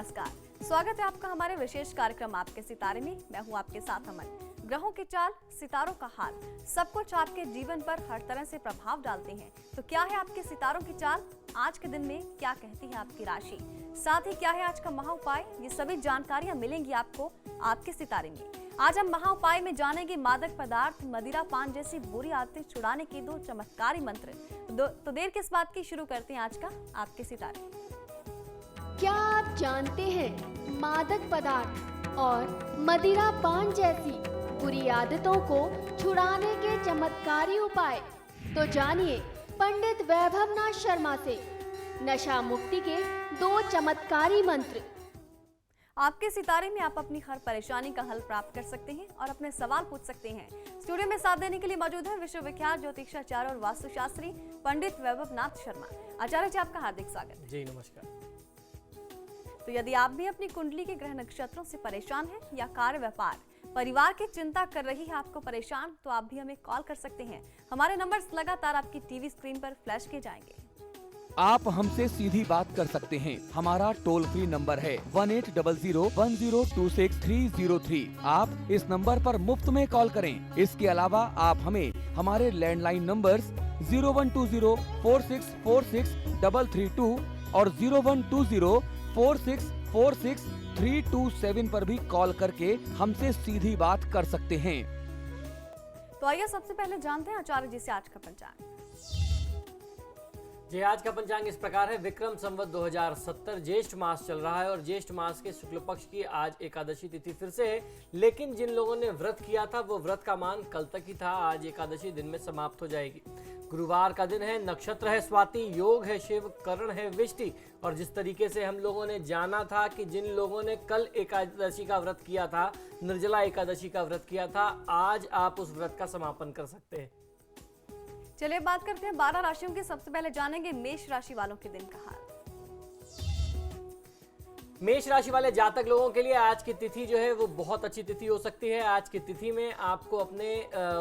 नमस्कार, स्वागत है आपका हमारे विशेष कार्यक्रम आपके सितारे में। मैं हूं आपके साथ अमन। ग्रहों की चाल, सितारों का हाल, सब कुछ आपके जीवन पर हर तरह से प्रभाव डालते हैं। तो क्या है आपके सितारों की चाल? आज के दिन में क्या कहती है आपकी राशि? साथ ही क्या है आज का महा उपाय? ये सभी जानकारियां मिलेंगी आपको आपके सितारे में। आज हम महा उपाय में जानेंगे मादक पदार्थ, मदिरा पान जैसी बुरी आदतें छुड़ाने के 2 चमत्कारी मंत्र। तो देर किस बात की, शुरू करते हैं आज का आपके सितारे। क्या आप जानते हैं मादक पदार्थ और मदिरा पान जैसी बुरी आदतों को छुड़ाने के चमत्कारी उपाय? तो जानिए पंडित वैभवनाथ शर्मा से नशा मुक्ति के 2 चमत्कारी मंत्र। आपके सितारे में आप अपनी हर परेशानी का हल प्राप्त कर सकते हैं और अपने सवाल पूछ सकते हैं। स्टूडियो में साथ देने के लिए मौजूद है विश्वविख्यात ज्योतिषाचार्य और वास्तुशास्त्री पंडित वैभवनाथ शर्मा। आचार्य जी, आपका हार्दिक स्वागत। जी नमस्कार। तो यदि आप भी अपनी कुंडली के ग्रह नक्षत्रों से परेशान हैं या कार्य, व्यापार, परिवार की चिंता कर रही है आपको परेशान, तो आप भी हमें कॉल कर सकते हैं। हमारे नंबर्स लगातार आपकी टीवी स्क्रीन पर फ्लैश किए जाएंगे। आप हमसे सीधी बात कर सकते हैं। हमारा टोल फ्री नंबर है 180010263003। आप इस नंबर पर मुफ्त में कॉल करें। इसके अलावा आप हमें हमारे लैंडलाइन नंबर्स 012046463332 और 012046463327 पर भी कॉल करके हमसे सीधी बात कर सकते हैं। तो आइए सबसे पहले जानते हैं आचार्य जी से आज का पंचांग। जी, आज का पंचांग इस प्रकार है। विक्रम संवत 2070 ज्येष्ठ मास चल रहा है और ज्येष्ठ मास के शुक्ल पक्ष की आज एकादशी तिथि फिर से है। लेकिन जिन लोगों ने व्रत किया था वो व्रत का मान कल तक ही था। आज एकादशी दिन में समाप्त हो जाएगी। गुरुवार का दिन है, नक्षत्र है स्वाति, योग है शिव, करण है विष्टि। और जिस तरीके से हम लोगों ने जाना था कि जिन लोगों ने कल एकादशी का व्रत किया था, निर्जला एकादशी का व्रत किया था, आज आप उस व्रत का समापन कर सकते हैं। चलिए बात करते हैं 12 राशियों की। सबसे पहले जानेंगे मेष राशि वालों के दिन का हाल। मेष राशि वाले जातक लोगों के लिए आज की तिथि जो है वो बहुत अच्छी तिथि हो सकती है। आज की तिथि में आपको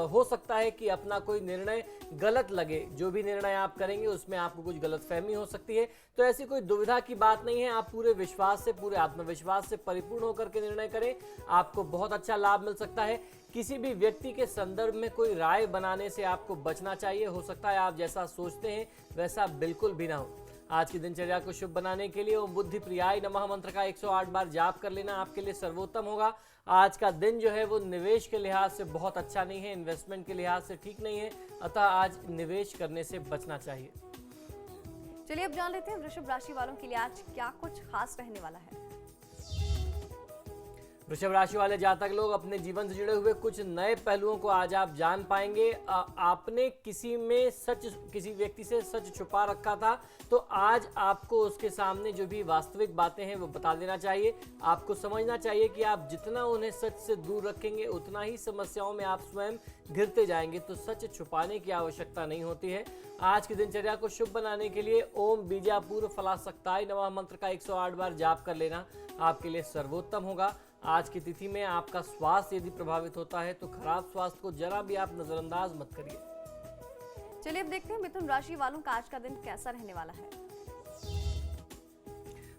हो सकता है कि अपना कोई निर्णय गलत लगे। जो भी निर्णय आप करेंगे उसमें आपको कुछ गलतफहमी हो सकती है। तो ऐसी कोई दुविधा की बात नहीं है। आप पूरे विश्वास से, पूरे आत्मविश्वास से परिपूर्ण होकर के निर्णय करें। आपको बहुत अच्छा लाभ मिल सकता है। किसी भी व्यक्ति के संदर्भ में कोई राय बनाने से आपको बचना चाहिए। हो सकता है आप जैसा सोचते हैं वैसा बिल्कुल भी ना हो। आज की दिनचर्या को शुभ बनाने के लिए ओम बुद्धि प्रियाय नमः मंत्र का 108 बार जाप कर लेना आपके लिए सर्वोत्तम होगा। आज का दिन जो है वो निवेश के लिहाज से बहुत अच्छा नहीं है, इन्वेस्टमेंट के लिहाज से ठीक नहीं है, अतः आज निवेश करने से बचना चाहिए। चलिए अब जान लेते हैं वृषभ राशि वालों के लिए आज क्या कुछ खास रहने वाला है। वृषभ राशि वाले जातक लोग अपने जीवन से जुड़े हुए कुछ नए पहलुओं को आज आप जान पाएंगे। आपने किसी व्यक्ति से सच छुपा रखा था, तो आज आपको उसके सामने जो भी वास्तविक बातें हैं वो बता देना चाहिए। आपको समझना चाहिए कि आप जितना उन्हें सच से दूर रखेंगे उतना ही समस्याओं में आप स्वयं घिरते जाएंगे। तो सच छुपाने की आवश्यकता नहीं होती है। आज की दिनचर्या को शुभ बनाने के लिए ओम बीजापुर फलाशक्ताय नमः मंत्र का 108 बार जाप कर लेना आपके लिए सर्वोत्तम होगा। आज की तिथि में आपका स्वास्थ्य यदि प्रभावित होता है तो खराब स्वास्थ्य को जरा भी आप नजरअंदाज मत करिए। चलिए अब देखते हैं मिथुन राशि वालों का आज का दिन कैसा रहने वाला है।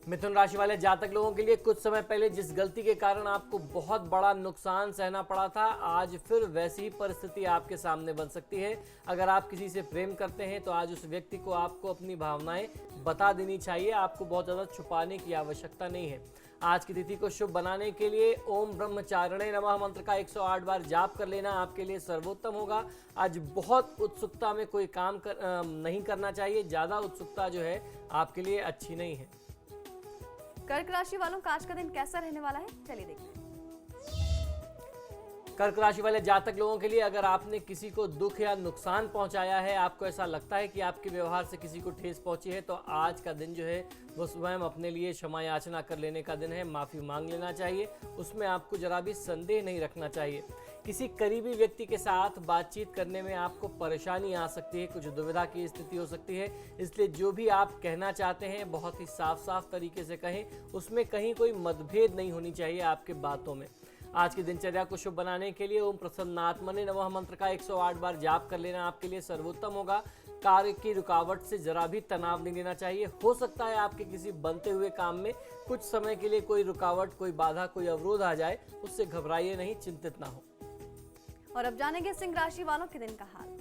मिथुन राशि वाले जातक लोगों के लिए कुछ समय पहले जिस गलती के कारण आपको बहुत बड़ा नुकसान सहना पड़ा था, आज फिर वैसी ही परिस्थिति आपके सामने बन सकती है। अगर आप किसी से प्रेम करते हैं तो आज उस व्यक्ति को आपको अपनी भावनाएं बता देनी चाहिए। आपको बहुत ज्यादा छुपाने की आवश्यकता नहीं है। आज की तिथि को शुभ बनाने के लिए ओम ब्रह्मचारिणे नमः मंत्र का 108 बार जाप कर लेना आपके लिए सर्वोत्तम होगा। आज बहुत उत्सुकता में कोई काम नहीं करना चाहिए। ज्यादा उत्सुकता जो है आपके लिए अच्छी नहीं है। कर्क राशि वालों का आज का दिन कैसा रहने वाला है, चलिए देखते हैं। कर्क राशि वाले जातक लोगों के लिए अगर आपने किसी को दुख या नुकसान पहुंचाया है, आपको ऐसा लगता है कि आपके व्यवहार से किसी को ठेस पहुंची है, तो आज का दिन जो है वो स्वयं अपने लिए क्षमा याचना कर लेने का दिन है। माफी मांग लेना चाहिए। उसमें आपको जरा भी संदेह नहीं रखना चाहिए। किसी करीबी व्यक्ति के साथ बातचीत करने में आपको परेशानी आ सकती है, कुछ दुविधा की स्थिति हो सकती है। इसलिए जो भी आप कहना चाहते हैं बहुत ही साफ साफ तरीके से कहें। उसमें कहीं कोई मतभेद नहीं होनी चाहिए आपके बातों में। आज की दिनचर्या को शुभ बनाने के लिए ओम प्रसन्नात्मने नमः मंत्र का 108 बार जाप कर लेना आपके लिए सर्वोत्तम होगा। कार्य की रुकावट से जरा भी तनाव नहीं लेना चाहिए। हो सकता है आपके किसी बनते हुए काम में कुछ समय के लिए कोई रुकावट, कोई बाधा, कोई अवरोध आ जाए, उससे घबराइए नहीं, चिंतित ना हो। और अब जानेंगे सिंह राशि वालों के दिन का हाल।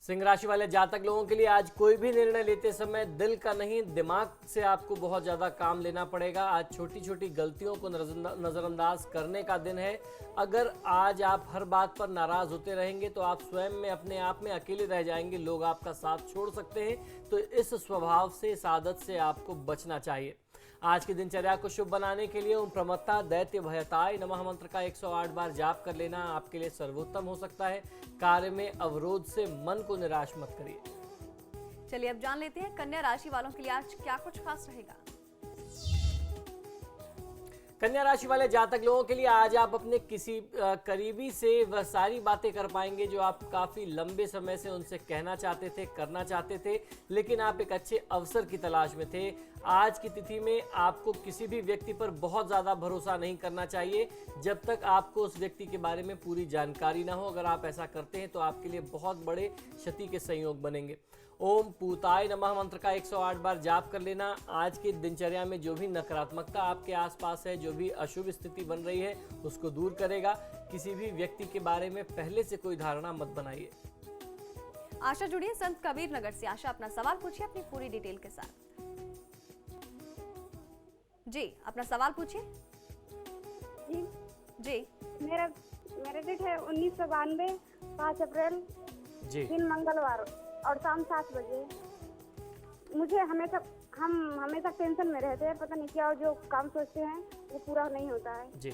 सिंह राशि वाले जातक लोगों के लिए आज कोई भी निर्णय लेते समय दिल का नहीं, दिमाग से आपको बहुत ज्यादा काम लेना पड़ेगा। आज छोटी छोटी गलतियों को नजरअंदाज करने का दिन है। अगर आज आप हर बात पर नाराज होते रहेंगे तो आप स्वयं में, अपने आप में अकेले रह जाएंगे, लोग आपका साथ छोड़ सकते हैं। तो इस स्वभाव से, इस आदत से आपको बचना चाहिए। आज की दिनचर्या को शुभ बनाने के लिए ओम प्रमत्ता दैत्य भयताय नमः मंत्र का 108 बार जाप कर लेना आपके लिए सर्वोत्तम हो सकता है। कार्य में अवरोध से मन को निराश मत करिए। चलिए अब जान लेते हैं कन्या राशि वालों के लिए आज क्या कुछ खास रहेगा। कन्या राशि वाले जातक लोगों के लिए आज आप अपने किसी करीबी से वह सारी बातें कर पाएंगे जो आप काफी लंबे समय से उनसे कहना चाहते थे, करना चाहते थे, लेकिन आप एक अच्छे अवसर की तलाश में थे। आज की तिथि में आपको किसी भी व्यक्ति पर बहुत ज्यादा भरोसा नहीं करना चाहिए जब तक आपको उस व्यक्ति के बारे में पूरी जानकारी ना हो। अगर आप ऐसा करते हैं तो आपके लिए बहुत बड़े क्षति के संयोग बनेंगे। ओम पूताय नमः मंत्र का 108 बार जाप कर लेना आज की दिनचर्या में जो भी नकारात्मकता आपके आसपास है, जो भी अशुभ स्थिति बन रही है, उसको दूर करेगा। किसी भी व्यक्ति के बारे में पहले से कोई धारणा मत बनाइए। आशा जुड़िए संत कबीर नगर से। आशा अपना सवाल पूछिए अपनी पूरी डिटेल के साथ। जी अपना सवाल पूछिए। जी जी मेरा डेट है 1992 5 अप्रैल जी दिन मंगलवार और शाम 7 बजे। मुझे हम हमेशा टेंशन में रहते हैं, पता नहीं क्या, और जो काम सोचते हैं वो पूरा नहीं होता है। जी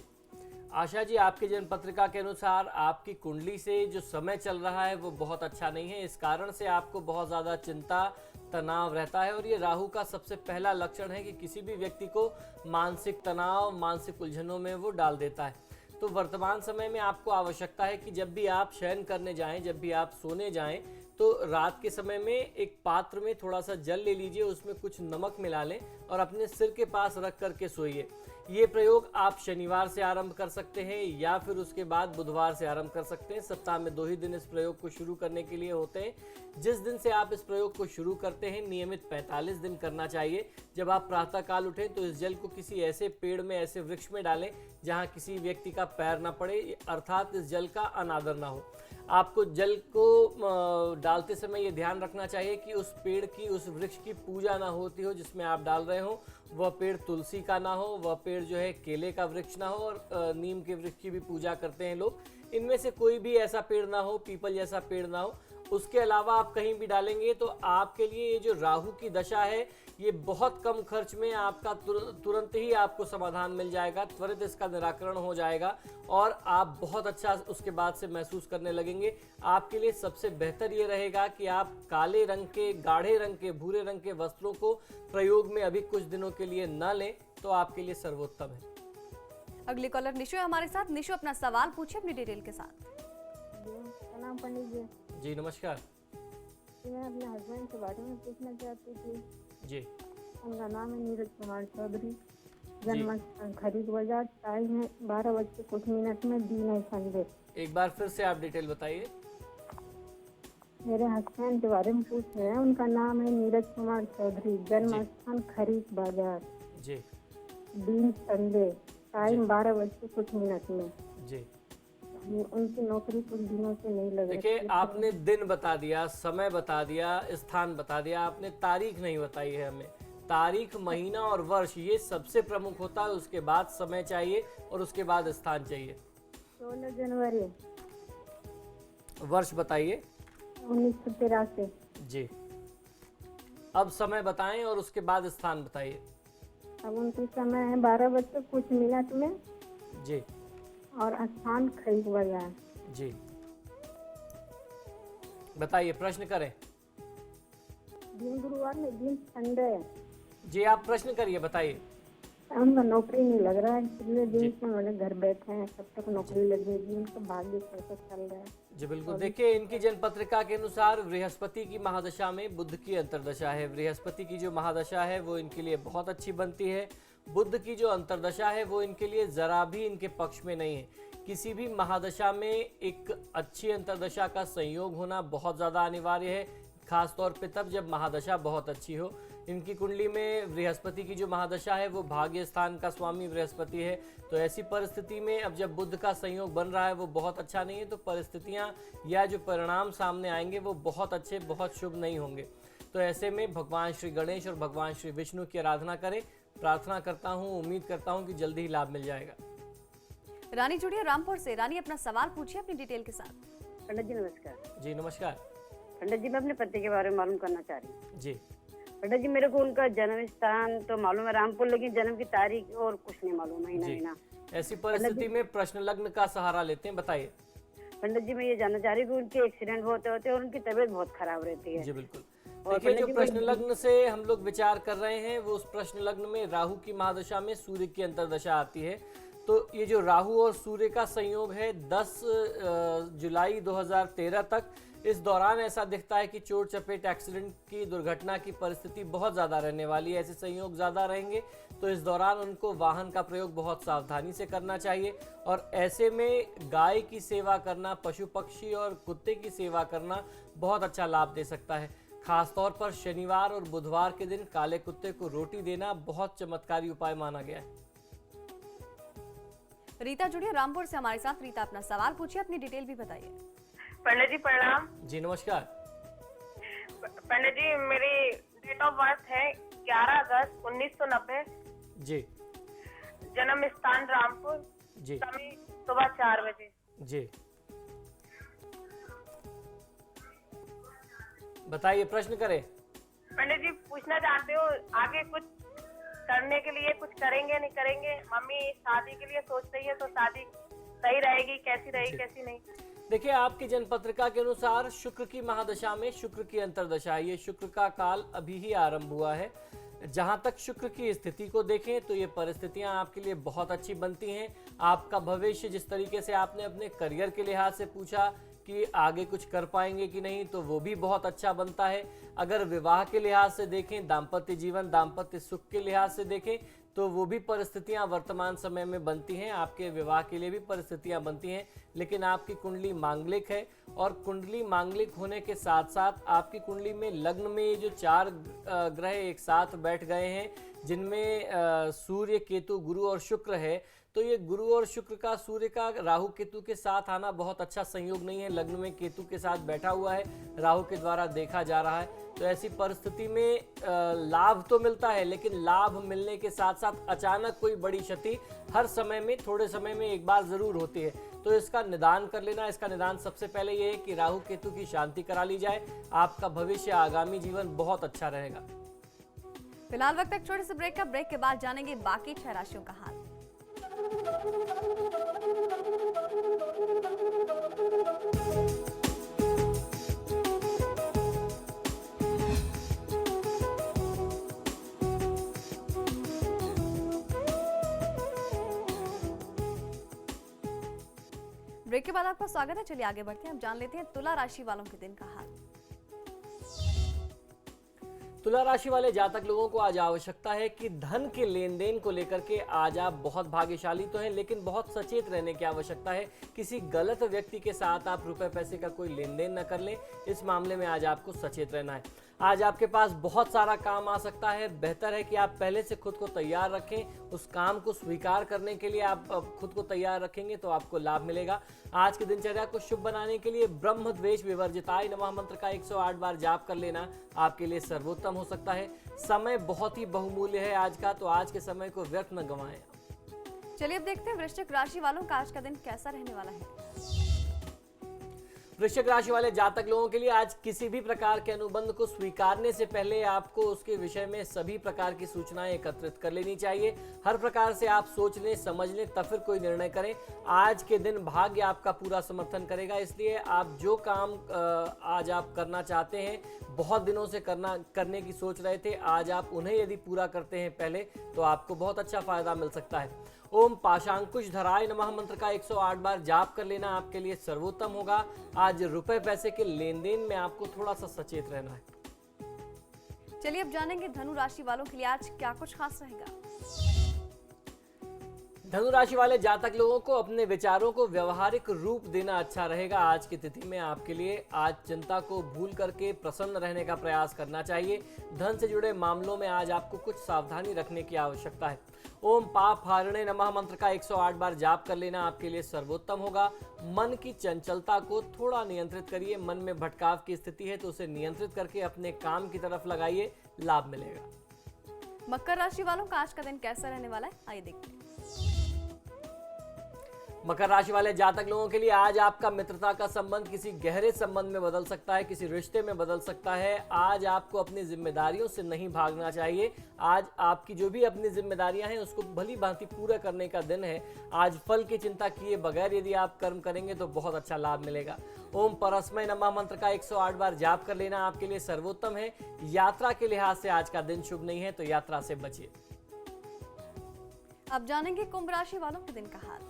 आशा जी, आपके जन्म पत्रिका के अनुसार आपकी कुंडली से जो समय चल रहा है वो बहुत अच्छा नहीं है। इस कारण से आपको बहुत ज़्यादा चिंता, तनाव रहता है और ये राहु का सबसे पहला लक्षण है कि किसी भी व्यक्ति को मानसिक तनाव, मानसिक उलझनों में वो डाल देता है। तो वर्तमान समय में आपको आवश्यकता है कि जब भी आप शयन करने जाएं, जब भी आप सोने जाएं, तो रात के समय में एक पात्र में थोड़ा सा जल ले लीजिए, उसमें कुछ नमक मिला लें और अपने सिर के पास रख करके सोइए। ये प्रयोग आप शनिवार से आरंभ कर सकते हैं या फिर उसके बाद बुधवार से आरंभ कर सकते हैं। सप्ताह में 2 ही दिन इस प्रयोग को शुरू करने के लिए होते हैं। जिस दिन से आप इस प्रयोग को शुरू करते हैं नियमित 45 दिन करना चाहिए। जब आप प्रातःकाल उठें तो इस जल को किसी ऐसे पेड़ में, ऐसे वृक्ष में डालें जहाँ किसी व्यक्ति का पैर ना पड़े, अर्थात इस जल का अनादर ना हो। आपको जल को डालते समय ये ध्यान रखना चाहिए कि उस पेड़ की, उस वृक्ष की पूजा ना होती हो जिसमें आप डाल रहे हो। वह पेड़ तुलसी का ना हो, वह पेड़ जो है केले का वृक्ष ना हो, और नीम के वृक्ष की भी पूजा करते हैं लोग। इनमें से कोई भी ऐसा पेड़ ना हो, पीपल जैसा पेड़ ना हो। उसके अलावा आप कहीं भी डालेंगे तो आपके लिए ये जो राहु की दशा है ये बहुत कम खर्च में आपका तुरंत ही आपको समाधान मिल जाएगा, त्वरित इसका निराकरण हो जाएगा और आप बहुत अच्छा उसके बाद से महसूस करने लगेंगे। आपके लिए सबसे बेहतर ये रहेगा कि आप काले रंग के, गाढ़े रंग के, भूरे रंग के वस्त्रों को प्रयोग में अभी कुछ दिनों के लिए न लें तो आपके लिए सर्वोत्तम है। अगली कॉलर निशु है हमारे साथ। निशु अपना सवाल पूछिए अपनी डिटेल के साथ। प्रणाम पंडित जी। जी नमस्कार मैं अपने हस्बैंड के बारे में पूछना चाहती थी। जी। उनका नाम है नीरज कुमार चौधरी, जन्म स्थान खरीद बाजार, टाइम है 12:00 में, दिन है संडे। एक बार फिर से आप डिटेल बताइए। मेरे हस्बैंड के बारे में पूछ रहे हैं। उनका नाम है नीरज कुमार चौधरी, जन्म स्थान खरीद बाजार, जी। दिन संडे, टाइम 12:00 में। जी उनकी नौकरी कुछ दिनों से नहीं लग रही। देखिए, आपने दिन बता दिया, समय बता दिया, स्थान बता दिया, आपने तारीख नहीं बताई है हमें। तारीख, महीना और वर्ष ये सबसे प्रमुख होता है, उसके बाद समय चाहिए और उसके बाद स्थान चाहिए। 16 जनवरी वर्ष बताइए। 1983। जी। अब समय बताएं और उसके बाद स्थान बताइए। अब उनकी समय है 12:00 में जी। और स्थान खरीद बाजार। जी बताइए, प्रश्न करें। दिन गुरुवार में, दिन संडे। जी आप प्रश्न करिए, बताइए। उनका नौकरी नहीं लग रहा है, पिछले दिन से मैंने घर बैठे हैं, कब तक नौकरी लगेगी, उनका भाग्य कैसा चल रहा है। जी बिल्कुल, देखिए इनकी जन्म पत्रिका के अनुसार बृहस्पति की महादशा में बुध की अंतर्दशा है। बृहस्पति की जो महादशा है वो इनके लिए बहुत अच्छी बनती है। बुध की जो अंतर्दशा है वो इनके लिए जरा भी इनके पक्ष में नहीं है। किसी भी महादशा में एक अच्छी अंतर्दशा का संयोग होना बहुत ज़्यादा अनिवार्य है, खासतौर पे तब जब महादशा बहुत अच्छी हो। इनकी कुंडली में बृहस्पति की जो महादशा है वो भाग्य स्थान का स्वामी बृहस्पति है, तो ऐसी परिस्थिति में अब जब बुध का संयोग बन रहा है वो बहुत अच्छा नहीं है, तो परिस्थितियां या जो परिणाम सामने आएंगे वो बहुत अच्छे, बहुत शुभ नहीं होंगे। तो ऐसे में भगवान श्री गणेश और भगवान श्री विष्णु की आराधना करें। प्रार्थना करता हूँ, उम्मीद करता हूँ कि जल्दी ही लाभ मिल जाएगा। रानी जुड़ी है रामपुर से। रानी, अपना सवाल पूछिए अपनी डिटेल के साथ। पंडित जी नमस्कार। जी नमस्कार। पंडित जी मैं अपने पति के बारे में मालूम करना चाह रही हूँ। जी पंडित जी मेरे को उनका जन्म स्थान तो मालूम है रामपुर, लेकिन जन्म की तारीख और कुछ नहीं मालूम, महीना जी। महीना। ऐसी परिस्थिति में प्रश्न लग्न का सहारा लेते हैं, बताइए। पंडित जी मैं ये जानना चाह रही हूँ कि उनके एक्सीडेंट होते होते और उनकी तबीयत बहुत खराब रहती है। जी बिल्कुल। और देखिए, जो पंडित जी प्रश्न लग्न से हम लोग विचार कर रहे हैं वो उस प्रश्न लग्न में राहु की महादशा में सूर्य की अंतर्दशा आती है। तो ये जो राहु और सूर्य का संयोग है 10 जुलाई 2013 तक, इस दौरान ऐसा दिखता है कि चोट चपेट, एक्सीडेंट की, दुर्घटना की परिस्थिति बहुत ज़्यादा रहने वाली है। ऐसे संयोग ज़्यादा रहेंगे तो इस दौरान उनको वाहन का प्रयोग बहुत सावधानी से करना चाहिए। और ऐसे में गाय की सेवा करना, पशु पक्षी और कुत्ते की सेवा करना बहुत अच्छा लाभ दे सकता है। खासतौर पर शनिवार और बुधवार के दिन काले कुत्ते को रोटी देना बहुत चमत्कारी उपाय माना गया है। रीता जुड़ी है रामपुर से हमारे साथ। रीता, अपना सवाल पूछिए, अपनी डिटेल भी बताइए। पंडित जी प्रणाम। जी नमस्कार। पंडित जी मेरी डेट ऑफ बर्थ है 11 अगस्त 1990। जी जन्म स्थान रामपुर, जी समय सुबह 4 बजे। जी बताइए, प्रश्न करें। पंडित जी पूछना चाहते हो आगे कुछ करने के लिए, कुछ करेंगे नहीं करेंगे? मम्मी शादी के लिए सोच रही है, तो शादी सही रहेगी, कैसी रहेगी कैसी नहीं? देखिए, आपकी जन्मपत्रिका के अनुसार शुक्र की महादशा में शुक्र की अंतर्दशा है। ये शुक्र का काल अभी ही आरंभ हुआ है। जहां तक शुक्र की स्थिति को देखें तो ये परिस्थितियां आपके लिए बहुत अच्छी बनती हैं। आपका भविष्य, जिस तरीके से आपने अपने करियर के लिहाज से पूछा कि आगे कुछ कर पाएंगे कि नहीं, तो वो भी बहुत अच्छा बनता है। अगर विवाह के लिहाज से देखें, दाम्पत्य जीवन, दाम्पत्य सुख के लिहाज से देखें, तो वो भी परिस्थितियां वर्तमान समय में बनती हैं। आपके विवाह के लिए भी परिस्थितियां बनती हैं, लेकिन आपकी कुंडली मांगलिक है। और कुंडली मांगलिक होने के साथ साथ आपकी कुंडली में लग्न में ये जो 4 ग्रह एक साथ बैठ गए हैं, जिनमें सूर्य, केतु, गुरु और शुक्र है, तो ये गुरु और शुक्र का, सूर्य का राहु केतु के साथ आना बहुत अच्छा संयोग नहीं है। लग्न में केतु के साथ बैठा हुआ है, राहु के द्वारा देखा जा रहा है। तो ऐसी परिस्थिति में लाभ तो मिलता है, लेकिन लाभ मिलने के साथ साथ अचानक कोई बड़ी क्षति हर समय में, थोड़े समय में एक बार जरूर होती है। तो इसका निदान कर लेना। इसका निदान सबसे पहले ये है कि राहु केतु की शांति करा ली जाए। आपका भविष्य, आगामी जीवन बहुत अच्छा रहेगा। फिलहाल वक्त एक छोटे से ब्रेक का। ब्रेक के बाद जानेंगे बाकी 6 राशियों का हाल। ब्रेक के बाद आपका स्वागत है। चलिए आगे बढ़ते हैं। अब जान लेते हैं तुला राशि वालों के दिन का हाल। तुला राशि वाले जातक लोगों को आज आवश्यकता है कि धन के लेन देन को लेकर के आज आप बहुत भाग्यशाली तो हैं, लेकिन बहुत सचेत रहने की आवश्यकता है। किसी गलत व्यक्ति के साथ आप रुपए पैसे का कोई लेन देन न कर लें। इस मामले में आज आपको सचेत रहना है। आज आपके पास बहुत सारा काम आ सकता है। बेहतर है कि आप पहले से खुद को तैयार रखें। उस काम को स्वीकार करने के लिए आप खुद को तैयार रखेंगे तो आपको लाभ मिलेगा। आज की दिनचर्या को शुभ बनाने के लिए ब्रह्म द्वेष विवर्जिताय नमः मंत्र का 108 बार जाप कर लेना आपके लिए सर्वोत्तम हो सकता है। समय बहुत ही बहुमूल्य है आज का, तो आज के समय को व्यर्थ न गंवाएं। चलिए अब देखते हैं वृश्चिक राशि वालों का आज का दिन कैसा रहने वाला है। वृश्चिक राशि वाले जातक लोगों के लिए आज किसी भी प्रकार के अनुबंध को स्वीकारने से पहले आपको उसके विषय में सभी प्रकार की सूचनाएं एकत्रित कर लेनी चाहिए। हर प्रकार से आप सोच लें, समझ लें, तब फिर कोई निर्णय करें। आज के दिन भाग्य आपका पूरा समर्थन करेगा, इसलिए आप जो काम आज आप करना चाहते हैं, बहुत दिनों से करने की सोच रहे थे, आज आप उन्हें यदि पूरा करते हैं पहले, तो आपको बहुत अच्छा फायदा मिल सकता है। ओम पाशांकुश धराय नमः मंत्र का 108 बार जाप कर लेना आपके लिए सर्वोत्तम होगा। आज रुपए पैसे के लेन देन में आपको थोड़ा सा सचेत रहना है। चलिए अब जानेंगे धनु राशि वालों के लिए आज क्या कुछ खास रहेगा। धनु राशि वाले जातक लोगों को अपने विचारों को व्यवहारिक रूप देना अच्छा रहेगा। आज की तिथि में आपके लिए आज चिंता को भूल करके प्रसन्न रहने का प्रयास करना चाहिए। धन से जुड़े मामलों में आज आपको कुछ सावधानी रखने की आवश्यकता है। ओम पाप हारिणे नमः मंत्र का 108 बार जाप कर लेना आपके लिए सर्वोत्तम होगा। मन की चंचलता को थोड़ा नियंत्रित करिए। मन में भटकाव की स्थिति है तो उसे नियंत्रित करके अपने काम की तरफ लगाइए, लाभ मिलेगा। मकर राशि वालों का आज का दिन कैसा रहने वाला है, आइए देखते हैं। मकर राशि वाले जातक लोगों के लिए आज आपका मित्रता का संबंध किसी गहरे संबंध में बदल सकता है, किसी रिश्ते में बदल सकता है। आज आपको अपनी जिम्मेदारियों से नहीं भागना चाहिए। आज आपकी जो भी अपनी जिम्मेदारियां हैं उसको भली भांति पूरा करने का दिन है। आज फल की चिंता किए बगैर यदि आप कर्म करेंगे तो बहुत अच्छा लाभ मिलेगा। ओम परस्मै नमः मंत्र का 108 बार जाप कर लेना आपके लिए सर्वोत्तम है। यात्रा के लिहाज से आज का दिन शुभ नहीं है तो यात्रा से बचिए। अब जानेंगे कुंभ राशि वालों के दिन का हाल।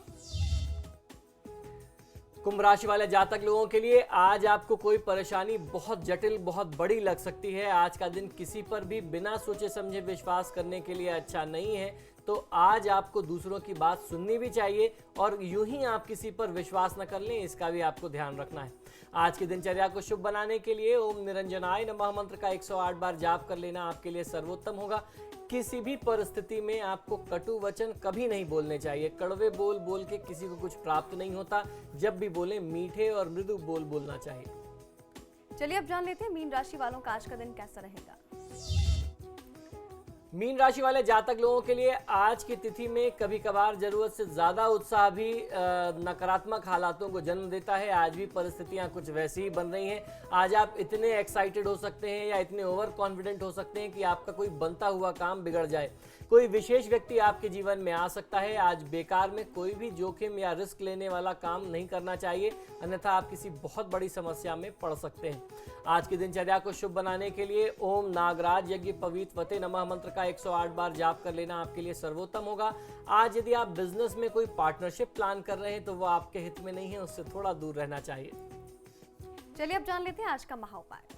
कुंभ राशि वाले जातक लोगों के लिए आज आपको कोई परेशानी बहुत जटिल, बहुत बड़ी लग सकती है। आज का दिन किसी पर भी बिना सोचे समझे विश्वास करने के लिए अच्छा नहीं है, तो आज आपको दूसरों की बात सुननी भी चाहिए और यूं ही आप किसी पर विश्वास न कर लें, इसका भी आपको ध्यान रखना है। आज की दिनचर्या को शुभ बनाने के लिए ओम निरंजनाय नमः मंत्र का 108 बार जाप कर लेना आपके लिए सर्वोत्तम होगा। किसी भी परिस्थिति में आपको कटु वचन कभी नहीं बोलने चाहिए। कड़वे बोल बोल के किसी को कुछ प्राप्त नहीं होता। जब भी बोले मीठे और मृदु बोल बोलना चाहिए। चलिए अब जान लेते हैं मीन राशि वालों का आज का दिन कैसा रहेगा। मीन राशि वाले जातक लोगों के लिए आज की तिथि में कभी कभार जरूरत से ज्यादा उत्साह भी नकारात्मक हालातों को जन्म देता है। आज भी परिस्थितियां कुछ वैसी ही बन रही हैं। आज आप इतने एक्साइटेड हो सकते हैं या इतने ओवर कॉन्फिडेंट हो सकते हैं कि आपका कोई बनता हुआ काम बिगड़ जाए। कोई विशेष व्यक्ति आपके जीवन में आ सकता है। आज बेकार में कोई भी जोखिम या रिस्क लेने वाला काम नहीं करना चाहिए, अन्यथा आप किसी बहुत बड़ी समस्या में पड़ सकते हैं। आज की दिनचर्या को शुभ बनाने के लिए ओम नागराज यज्ञ पवित्रवते नमः मंत्र का 108 बार जाप कर लेना आपके लिए सर्वोत्तम होगा। आज यदि आप बिजनेस में कोई पार्टनरशिप प्लान कर रहे हैं तो वो आपके हित में नहीं है, उससे थोड़ा दूर रहना चाहिए। चलिए अब जान लेते हैं आज का महा उपाय।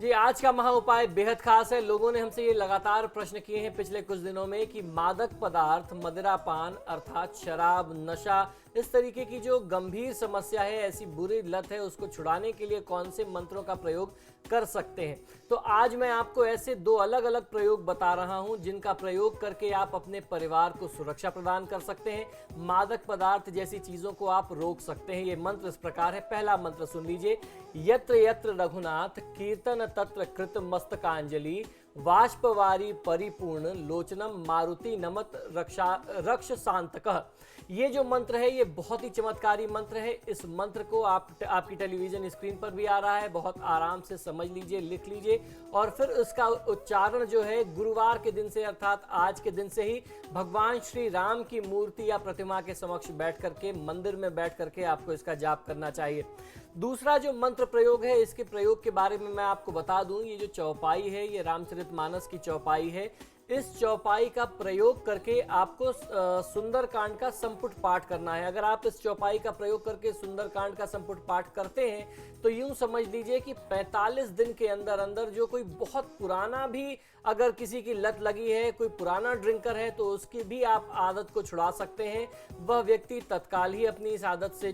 जी, आज का महा उपाय बेहद खास है। लोगों ने हमसे ये लगातार प्रश्न किए हैं पिछले कुछ दिनों में कि मादक पदार्थ, मदिरापान अर्थात शराब, नशा, इस तरीके की जो गंभीर समस्या है, ऐसी बुरी लत है, उसको छुड़ाने के लिए कौन से मंत्रों का प्रयोग कर सकते हैं। तो आज मैं आपको ऐसे दो अलग अलग प्रयोग बता रहा हूं जिनका प्रयोग करके आप अपने परिवार को सुरक्षा प्रदान कर सकते हैं। मादक पदार्थ जैसी चीजों को आप रोक सकते हैं। ये मंत्र इस प्रकार है। पहला मंत्र सुन लीजिए। यत्र यत्र रघुनाथ कीर्तन तत्र कृत मस्तकांजलि वाष्पवारी परिपूर्ण लोचनम मारुति नमत रक्ष शांतकः। ये जो मंत्र है ये बहुत ही चमत्कारी मंत्र है। इस मंत्र को आपकी टेलीविजन स्क्रीन पर भी आ रहा है, बहुत आराम से समझ लीजिए, लिख लीजिए और फिर उसका उच्चारण जो है गुरुवार के दिन से अर्थात आज के दिन से ही भगवान श्री राम की मूर्ति या प्रतिमा के समक्ष बैठ करके, मंदिर में बैठ करके आपको इसका जाप करना चाहिए। दूसरा जो मंत्र प्रयोग है, इसके प्रयोग के बारे में मैं आपको बता दूं। ये जो चौपाई है ये रामचरितमानस की चौपाई है। इस चौपाई का प्रयोग करके आपको सुंदरकांड का संपुट पाठ करना है। अगर आप इस चौपाई का प्रयोग करके सुंदरकांड का संपुट पाठ करते हैं तो यूं समझ लीजिए कि 45 दिन के अंदर अंदर जो कोई बहुत पुराना भी अगर किसी की लत लगी है, कोई पुराना ड्रिंकर है, तो उसकी भी आप आदत को छुड़ा सकते हैं। वह व्यक्ति तत्काल ही अपनी इस आदत से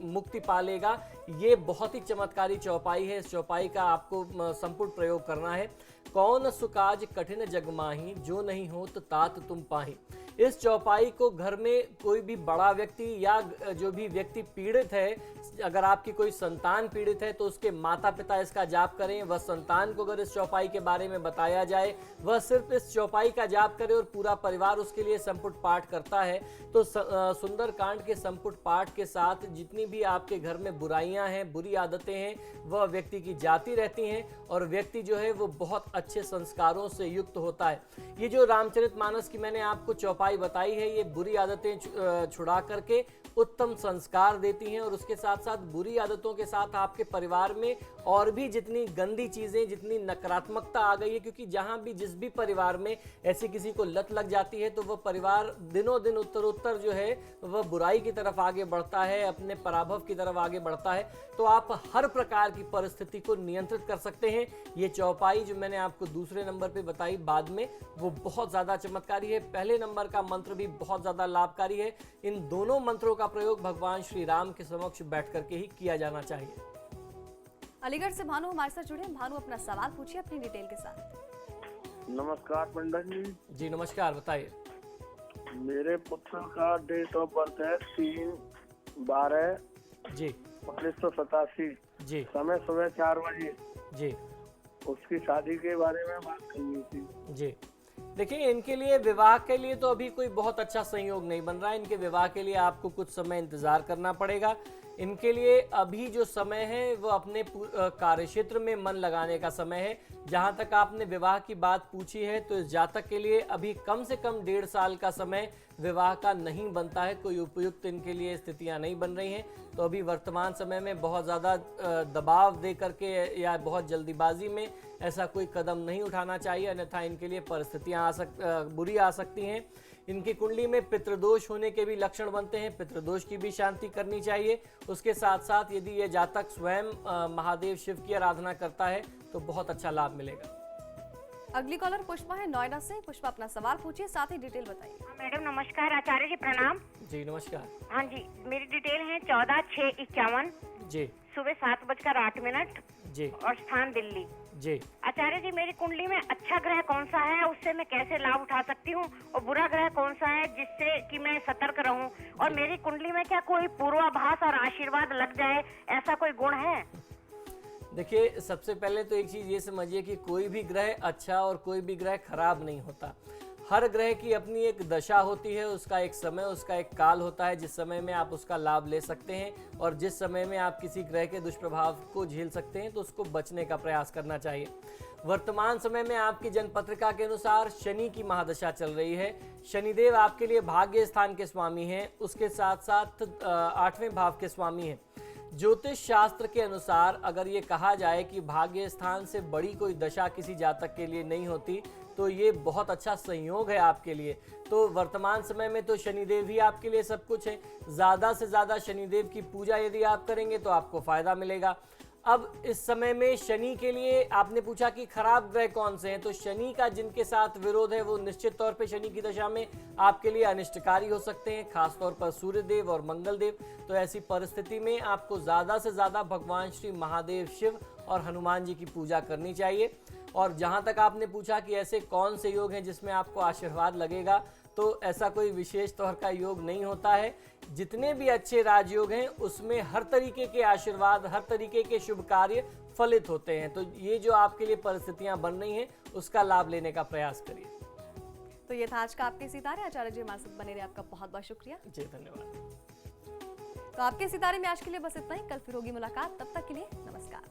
मुक्ति पा लेगा। ये बहुत ही चमत्कारी चौपाई है। इस चौपाई का आपको संपुट प्रयोग करना है। कौन सुकाज कठिन जगमाही जो नहीं हो तो तात तुम पाही। इस चौपाई को घर में कोई भी बड़ा व्यक्ति या जो भी व्यक्ति पीड़ित है, अगर आपकी कोई संतान पीड़ित है तो उसके माता पिता इसका जाप करें। वह संतान को अगर इस चौपाई के बारे में बताया जाए, वह सिर्फ इस चौपाई का जाप करे और पूरा परिवार उसके लिए संपुट पाठ करता है, तो सुंदरकांड के संपुट पाठ के साथ जितनी भी आपके घर में बुराइयां हैं, बुरी आदतें हैं, वह व्यक्ति की जाती रहती हैं और व्यक्ति जो है वो बहुत अच्छे संस्कारों से युक्त होता है। ये जो रामचरितमानस की मैंने आपको चौपाई बताई है, ये बुरी आदतें छुड़ा करके उत्तम संस्कार देती हैं और उसके साथ साथ बुरी आदतों के साथ आपके परिवार में और भी जितनी गंदी चीजें, जितनी नकारात्मकता आ गई है, क्योंकि जहां भी जिस भी परिवार में ऐसी किसी को लत लग जाती है तो वह परिवार दिनों दिन उत्तरोत्तर जो है वह बुराई की तरफ आगे बढ़ता है, अपने पराभव की तरफ आगे बढ़ता है। तो आप हर प्रकार की परिस्थिति को नियंत्रित कर सकते हैं। ये चौपाई जो मैंने आपको दूसरे नंबर पे बताई बाद में, वो बहुत ज़्यादा चमत्कारी है। पहले नंबर का मंत्र भी बहुत ज़्यादा लाभकारी है। इन दोनों मंत्रों का प्रयोग भगवान श्री राम के समक्ष बैठ करके ही किया जाना चाहिए। अलीगढ़ से भानु हमारे साथ जुड़े हैं। भानु, अपना सवाल पूछिए अपनी डिटेल के साथ। नमस्कार पंडित जी। जी नमस्कार, बताइए। मेरे पुत्र का डेट ऑफ बर्थ है 3/12 जी 1987। जी समय सुबह 4 बजे। जी उसकी शादी के बारे में बात करनी थी। जी देखिए, इनके लिए विवाह के लिए तो अभी कोई बहुत अच्छा संयोग नहीं बन रहा है। इनके विवाह के लिए आपको कुछ समय इंतजार करना पड़ेगा। इनके लिए अभी जो समय है वो अपने कार्यक्षेत्र में मन लगाने का समय है। जहां तक आपने विवाह की बात पूछी है तो इस जातक के लिए अभी कम से कम 1.5 साल का समय विवाह का नहीं बनता है। कोई उपयुक्त इनके लिए स्थितियां नहीं बन रही हैं। तो अभी वर्तमान समय में बहुत ज़्यादा दबाव दे करके या बहुत जल्दीबाजी में ऐसा कोई कदम नहीं उठाना चाहिए, अन्यथा इनके लिए परिस्थितियां बुरी आ सकती हैं। इनकी कुंडली में पितृदोष होने के भी लक्षण बनते हैं। पितृदोष की भी शांति करनी चाहिए। उसके साथ साथ यदि ये जातक स्वयं महादेव शिव की आराधना करता है तो बहुत अच्छा लाभ मिलेगा। अगली कॉलर पुष्पा है नोएडा से। पुष्पा, अपना सवाल पूछिए, साथ ही डिटेल बताइए। मैडम नमस्कार। आचार्य जी प्रणाम। जी नमस्कार। हाँ जी, मेरी डिटेल है 14/6/51। जी सुबह 7:08 जी और स्थान दिल्ली। जी आचार्य जी, मेरी कुंडली में अच्छा ग्रह कौन सा है, उससे मैं कैसे लाभ उठा सकती हूँ, और बुरा ग्रह कौन सा है जिससे कि मैं सतर्क रहूँ, और मेरी कुंडली में क्या कोई पूर्वाभास और आशीर्वाद लग जाए, ऐसा कोई गुण है? देखिए, सबसे पहले तो एक चीज़ ये समझिए कि कोई भी ग्रह अच्छा और कोई भी ग्रह खराब नहीं होता। हर ग्रह की अपनी एक दशा होती है, उसका एक समय, उसका एक काल होता है जिस समय में आप उसका लाभ ले सकते हैं, और जिस समय में आप किसी ग्रह के दुष्प्रभाव को झेल सकते हैं तो उसको बचने का प्रयास करना चाहिए। वर्तमान समय में आपकी जन्मपत्रिका के अनुसार शनि की महादशा चल रही है। शनिदेव आपके लिए भाग्य स्थान के स्वामी हैं, उसके साथ साथ 8वें भाव के स्वामी हैं। ज्योतिष शास्त्र के अनुसार अगर ये कहा जाए कि भाग्य स्थान से बड़ी कोई दशा किसी जातक के लिए नहीं होती, तो ये बहुत अच्छा संयोग है आपके लिए। तो वर्तमान समय में तो शनिदेव ही आपके लिए सब कुछ है। ज़्यादा से ज़्यादा शनिदेव की पूजा यदि आप करेंगे तो आपको फायदा मिलेगा। अब इस समय में शनि के लिए आपने पूछा कि खराब ग्रह कौन से हैं, तो शनि का जिनके साथ विरोध है वो निश्चित तौर पे शनि की दशा में आपके लिए अनिष्टकारी हो सकते हैं, खासतौर पर सूर्यदेव और मंगलदेव। तो ऐसी परिस्थिति में आपको ज़्यादा से ज़्यादा भगवान श्री महादेव शिव और हनुमान जी की पूजा करनी चाहिए। और जहाँ तक आपने पूछा कि ऐसे कौन से योग हैं जिसमें आपको आशीर्वाद लगेगा, तो ऐसा कोई विशेष तौर का योग नहीं होता है। जितने भी अच्छे राजयोग हैं उसमें हर तरीके के आशीर्वाद, हर तरीके के शुभ कार्य फलित होते हैं। तो ये जो आपके लिए परिस्थितियां बन रही हैं उसका लाभ लेने का प्रयास करिए। तो ये था आज का आपके सितारे। आचार्य जी हमारे साथ बने रहे, आपका बहुत बहुत शुक्रिया। जी धन्यवाद। तो आपके सितारे में आज के लिए बस इतना ही। कल फिर होगी मुलाकात, तब तक के लिए नमस्कार।